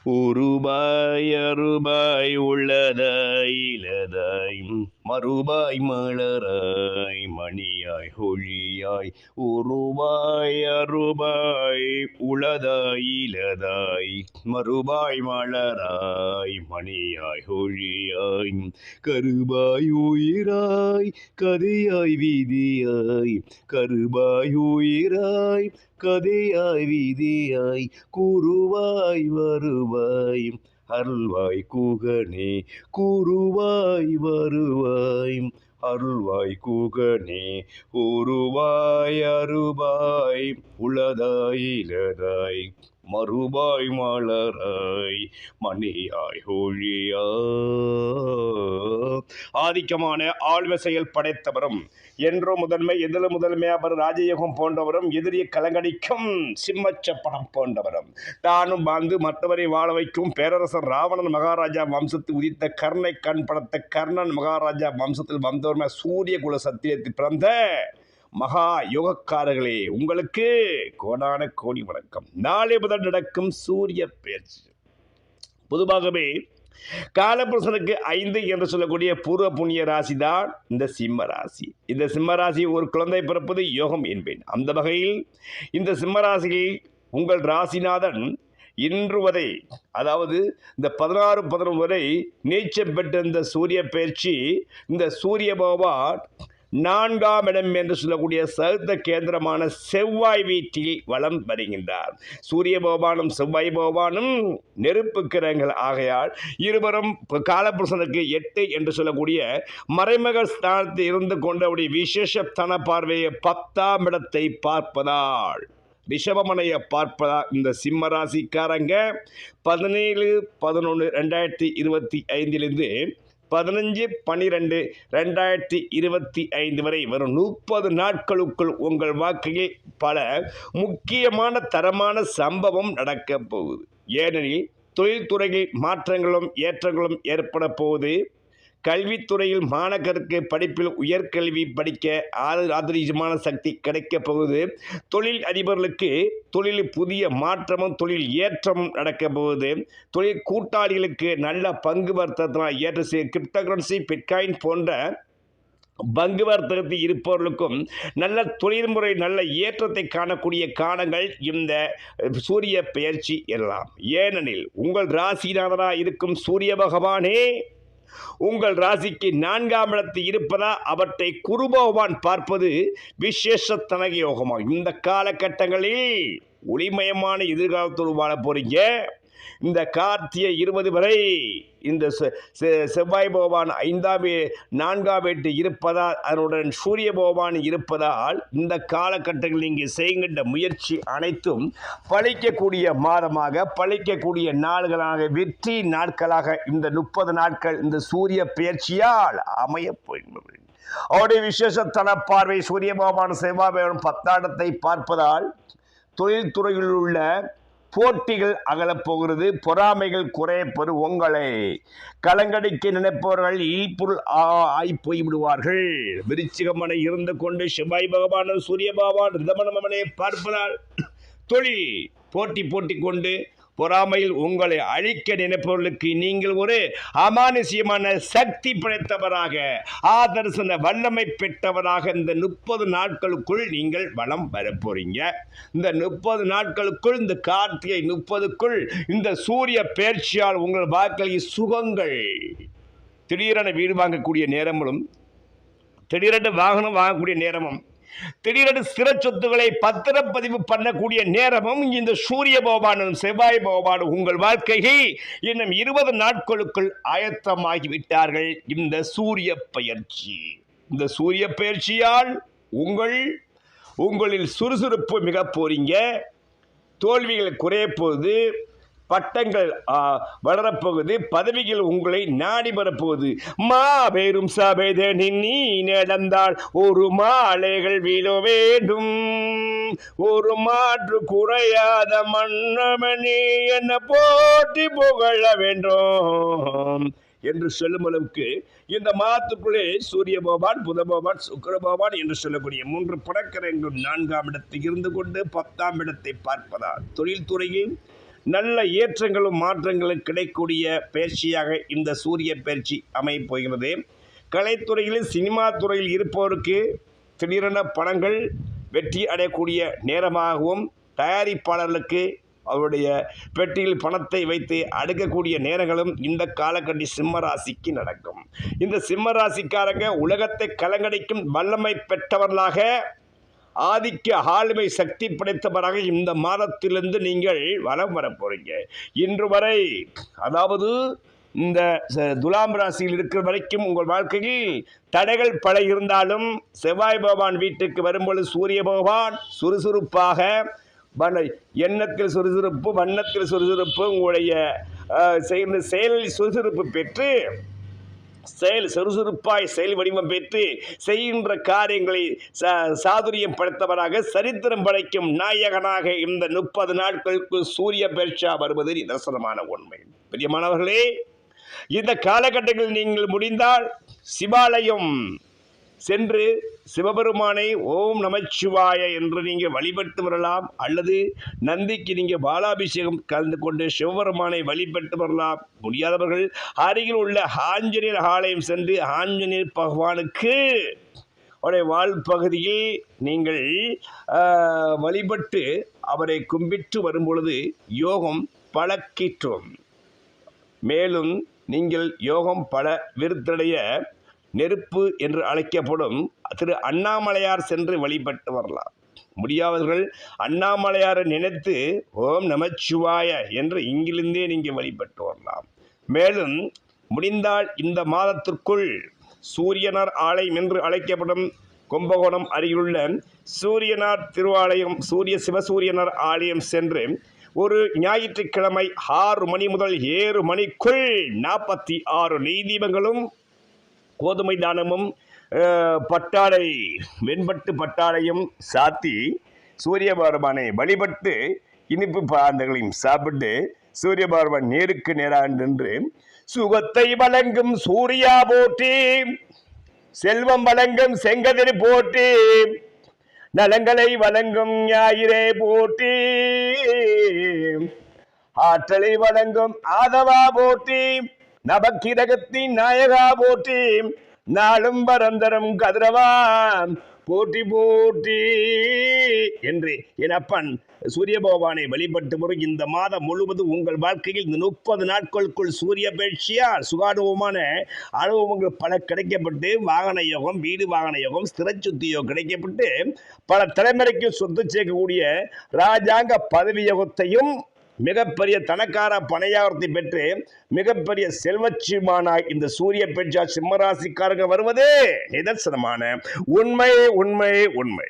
உருபாய் அருபாய் உள்ளதாய் இலதாய் மறுபாய் மலராய் மணியாய் ஒளியாய் உருபாய் அருபாய் உளதாய் இலதாய் மறுபாய் மலராய் மணியாய் ஒளியாய் கருபாய் உயிராய் கதையாய் வீதியாய் கருபாய் உயிராய் கதையாய் வீதியாய் கூறுவாய் வருவாய் அருள்வாய் கூகனே கூறுவாய் வருவாய் அருள்வாய் கூகனே உருவாய் அருபாய் உளதாய் இலதாய் மறுபாய் மலராய் மணியாய் ஒழியா. ஆதிக்கமான ஆழ்வ செயல் படைத்தவரும் என்றோ முதன்மை எதிலும் முதன்மை அவர் ராஜயோகம் போன்றவரும் எதிரியை கலங்கடிக்கும் சிம்மச்சப்படம் போன்றவரும் தானும் வாழ்ந்து மற்றவரை வாழ வைக்கும் பேரரசர் ராவணன் மகாராஜா வம்சத்தில் உதித்த கர்ணை கண் படத்த கர்ணன் மகாராஜா வம்சத்தில் வந்தவருமே சூரிய குல சத்தியத்தில் பிறந்த மகா யோகக்காரர்களே, உங்களுக்கு கோடான கோடி வணக்கம். நாளை முதல் நடக்கும் சூரிய பெயர்ச்சி பொதுவாகவே காலபுருஷனுக்கு 5 என்று சொல்லக்கூடிய பூர்வ புண்ணிய ராசி தான் இந்த சிம்ம ராசி. இந்த சிம்ம ராசி ஒரு குழந்தை பிறப்பது யோகம் என்பேன். அந்த வகையில் இந்த சிம்ம ராசியில் உங்கள் ராசிநாதன் இன்று வரை, அதாவது இந்த 16-11 வரை நீச்சம் பெற்ற இந்த சூரிய பெயர்ச்சி, இந்த சூரிய பகவான் 4ஆம் இடம் என்று சொல்லக்கூடிய சதுர்த்த கேந்திரமான செவ்வாய் வீட்டில் வலம் வருகின்றார். சூரிய பகவானும் செவ்வாய் பகவானும் நெருப்பு கிரகங்கள் ஆகையால் இருவரும் காலபுருஷனுக்கு 8 என்று சொல்லக்கூடிய மறைமுக ஸ்தானத்தில் இருந்து கொண்டவுடைய விசேஷத்தன பார்வையை 10ஆம் இடத்தை பார்ப்பதால் ரிஷபமனையை பார்ப்பதால் இந்த சிம்ம ராசிக்காரங்க 17-11-2025 15-12-2025 வரை வரும் 30 நாட்களுக்குள் உங்கள் வாழ்க்கையில் பல முக்கியமான தரமான சம்பவம் நடக்கப் போகுது. ஏனெனில் தொழில்துறையில் மாற்றங்களும் ஏற்றங்களும் ஏற்பட போகுது. கல்வித்துறையில் மாணவருக்கு படிப்பில் உயர்கல்வி படிக்க ஆதரிசமான சக்தி கிடைக்கப் போகுது. தொழில் அதிபர்களுக்கு தொழிலில் புதிய மாற்றமும் தொழில் ஏற்றமும் நடக்கப் போகுது. தொழில் கூட்டாளிகளுக்கு நல்ல பங்கு வர்த்தகத்தினால் ஏற்ற கிரிப்டோகரன்சி பிட்காயின் போன்ற பங்கு வர்த்தகத்தில் இருப்பவர்களுக்கும் நல்ல தொழில்முறை நல்ல ஏற்றத்தை காணக்கூடிய காலங்கள் இந்த சூரிய பெயர்ச்சி எல்லாம். ஏனெனில் உங்கள் ராசிநாதனாக இருக்கும் சூரிய பகவானே உங்கள் ராசிக்கு 4ஆம் இடத்தில் இருப்பதா அவற்றை குரு பகவான் பார்ப்பது விசேஷத்தன யோகமாகும். இந்த காலகட்டங்களில் ஒளிமயமான எதிர்காலத்தோடு வாழ போறீங்க. இந்த கார்த்திகை 20 வரை இந்த செவ்வாய் பகவான் 4ஆம் வீட்டு இருப்பதால் அதனுடன் சூரிய பகவான் இருப்பதால் இந்த காலகட்டங்களில் நீங்கள் செய்கின்ற முயற்சி அனைத்தும் பழிக்கக்கூடிய மாதமாக பழிக்கக்கூடிய நாள்களாக வெற்றி நாட்களாக இந்த 30 நாட்கள் இந்த சூரிய பெயர்ச்சியால் அமைய போகின்றது. அவருடைய விசேஷத்தன பார்வை சூரிய பகவான் செவ்வாய் பகவான் 10ஆம் இடத்தை பார்ப்பதால் தொழில்துறையில் உள்ள போட்டிகள் அகலப்போகிறது. பொறாமைகள் குறையப்பெறு உங்களை கலங்கடிக்க நினைப்பவர்கள் இல்பொருள் ஆய் போய்விடுவார்கள். விருச்சிகமனை இருந்து கொண்டு செவ்வாய் பகவான் சூரிய பகவான் ரிதமனமனை பார்ப்பதால் தொழில் போட்டி கொண்டு பொறாமையில் உங்களை அழிக்க நினைப்பவர்களுக்கு நீங்கள் ஒரு அமானுஷ்யமான சக்தி படைத்தவராக ஆதர்சன வல்லமை பெற்றவராக இந்த 30 நாட்களுக்குள் நீங்கள் வலம் வர போறீங்க. இந்த 30 நாட்களுக்குள் இந்த கார்த்திகை 30க்குள் இந்த சூரிய பெயர்ச்சியால் உங்கள் வாழ்க்கையில் சுகங்கள், திடீரென வீடு வாங்கக்கூடிய நேரமும் திடீரென வாகனம் வாங்கக்கூடிய நேரமும் திடீரென ஸ்திர சொத்துக்களை பத்திரப்பதிவு பண்ணக்கூடிய நேரமும் இந்த சூரிய பகவானும் செவ்வாய் பகவானும் உங்கள் வாழ்க்கையை இன்னும் 20 நாட்களுக்குள் ஆயத்தமாகிவிட்டார்கள். இந்த சூரிய பெயர்ச்சி, இந்த சூரிய பெயர்ச்சியால் உங்களில் சுறுசுறுப்பு மிக போறீங்க. தோல்விகள் குறைய போகுது. பட்டங்கள் வளரப்போகுது. பதவிகள் உங்களை நாடி வரப்போகுது. மாபெரும் சபைதனில் நீ நடந்தால் ஒரு மாலைகள் வீழ வேண்டும். ஒரு மாற்று குறையாத மன்னமணி என்ன போற்றி புகழ வேண்டும் என்று சொல்லும் அளவுக்கு இந்த மாதத்துக்குள்ளே சூரிய பகவான், புத பகவான், சுக்கிர பகவான் என்று சொல்லக்கூடிய 3 படக்கிரகங்கள் 4ஆம் இடத்தில் இருந்து கொண்டு 10ஆம் இடத்தை பார்ப்பதால் தொழில்துறையில் நல்ல ஏற்றங்களும் மாற்றங்களும் கிடைக்கக்கூடிய பயிற்சியாக இந்த சூரிய பயிற்சி அமையப் போகிறது. கலைத்துறையில் சினிமா துறையில் இருப்பவருக்கு திடீரென படங்கள் வெற்றி அடையக்கூடிய நேரமாகவும், தயாரிப்பாளர்களுக்கு அவருடைய பெட்டியில் பணத்தை வைத்து அடுக்கக்கூடிய நேரங்களும் இந்த காலகட்டி சிம்ம ராசிக்கு நடக்கும். இந்த சிம்ம ராசிக்காரங்க உலகத்தை கலங்கடிக்கும் வல்லமை பெற்றவர்களாக, ஆதிக்க ஆளுமை சக்தி படைத்தவராக இந்த மாதத்திலிருந்து நீங்கள் வலம் வர போறீங்க. இன்று வரை, அதாவது இந்த துலாம் ராசியில் இருக்கிற வரைக்கும் உங்கள் வாழ்க்கையில் தடைகள் பல இருந்தாலும், செவ்வாய் பகவான் வீட்டுக்கு வரும்பொழுது சூரிய பகவான் சுறுசுறுப்பாக, எண்ணத்தில் சுறுசுறுப்பு, வண்ணத்தில் சுறுசுறுப்பு, உங்களுடைய செயலில் சுறுசுறுப்பு பெற்று, சுறுசுறுப்பாய் செயல் வடிவம் பெற்று செய்கின்ற காரியங்களை சாதுரியம் படைத்தவராக, சரித்திரம் படைக்கும் நாயகனாக இந்த 30 நாட்களுக்கு சூரிய பயிற்சியா வருவது நிதர்சனமான உண்மை. பிரியமானவர்களே, இந்த காலகட்டத்தில் நீங்கள் முடிந்தால் சிவாலயம் சென்று சிவபெருமானை ஓம் நமச்சிவாய என்று நீங்கள் வழிபட்டு வரலாம். அல்லது நந்திக்கு நீங்கள் பாலாபிஷேகம் கலந்து கொண்டு சிவபெருமானை வழிபட்டு வரலாம். முடியாதவர்கள் அருகில் உள்ள ஆஞ்சநேயர் ஆலயம் சென்று ஆஞ்சநேயர் பகவானுக்கு அவருடைய வாழ்பகுதியில் நீங்கள் வழிபட்டு அவரை கும்பிட்டு வரும்பொழுது யோகம் பலக்கிற்றும். மேலும் நீங்கள் யோகம் பல விருத்தடைய நெருப்பு என்று அழைக்கப்படும் திரு அண்ணாமலையார் சென்று வழிபட்டு வரலாம். முடியாதவர்கள் அண்ணாமலையாரை நினைத்து ஓம் நமச்சிவாய என்று இங்கிருந்தே நீங்கள் வழிபட்டு வரலாம். மேலும் முடிந்தால் இந்த மாதத்திற்குள் சூரியனார் ஆலயம் என்று அழைக்கப்படும் கும்பகோணம் அருகிலுள்ள சூரியனார் திருவாலயம், சிவசூரியனார் ஆலயம் சென்று ஒரு ஞாயிற்றுக்கிழமை 6 மணி முதல் 7 மணிக்குள் 46 நெய் தீபங்களும் கோதுமை தானமும் பட்டாடை வெண்பட்டு பட்டாடையும் சாத்தி சூரிய பகவானை வழிபட்டு இனிப்பு பாந்தங்களையும் சாப்பிட்டு சூரிய பகவான் நேருக்கு நேராக நின்று சுகத்தை வழங்கும் சூர்யா போற்றி, செல்வம் வழங்கும் செங்கதிரி போற்றி, நலங்களை வழங்கும் ஞாயிறே போற்றி, ஆற்றலை வழங்கும் ஆதவா போற்றி, நவக்கிரகத்தின் நாயகா போற்றி, நாளும் பரந்தரம் கதிரவா போற்றி போற்றி என்று என் அப்பன் சூரிய பகவானை வழிபட்டு வரும் இந்த மாதம் முழுவதும் உங்கள் வாழ்க்கையில் இந்த 30 நாட்களுக்குள் சூரிய பயிற்சியால் சுகானுபவமான அனுபவங்கள் பல கிடைக்கப்பட்டு, வாகன யோகம், வீடு வாகன யோகம், ஸ்திரச்சுத்தி யோகம் கிடைக்கப்பட்டு பல தலைமுறைக்கு சொத்து சேர்க்கக்கூடிய ராஜாங்க பதவி யோகத்தையும், மிகப்பெரிய தனக்கார பணையாரத்தை பெற்று மிகப்பெரிய செல்வச்சிமானாய் இந்த சூரிய பெற்றா சிம்மராசிக்காரங்க வருவது நிதர்சனமான உண்மை உண்மை உண்மை.